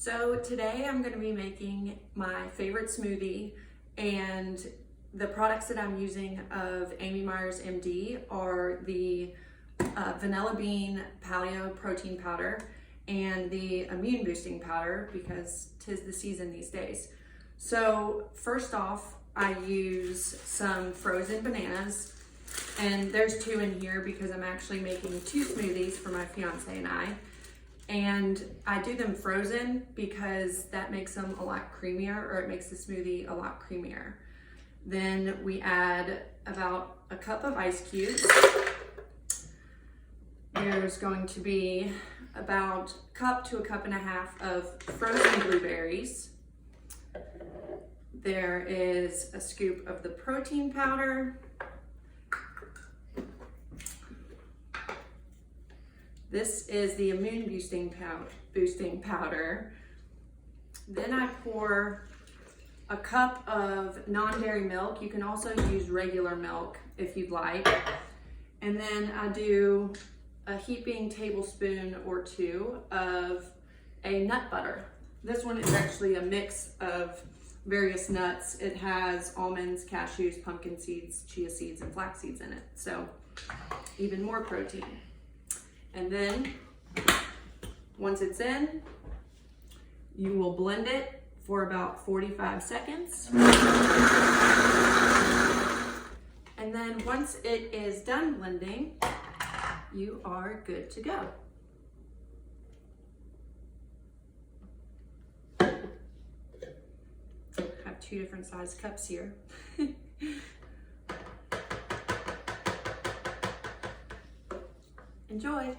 So today I'm going to be making my favorite smoothie, and the products that I'm using of Amy Meyer's MD are the vanilla bean paleo protein powder and the immune boosting powder, because 'tis the season these days. So first off, I use some frozen bananas, and there's 2 in here because I'm actually making 2 smoothies for my fiance and I. And I do them frozen because that makes them a lot creamier, or it makes the smoothie a lot creamier. Then we add about a cup of ice cubes. There's going to be about a cup to a cup and a half of frozen blueberries. There is a scoop of the protein powder. This is the immune boosting powder. Then I pour a cup of non-dairy milk. You can also use regular milk if you'd like. And then I do a heaping tablespoon or 2 of a nut butter. This one is actually a mix of various nuts. It has almonds, cashews, pumpkin seeds, chia seeds, and flax seeds in it. So even more protein. And then once it's in, you will blend it for about 45 seconds. And then once it is done blending, you are good to go. I have 2 different size cups here. Enjoy.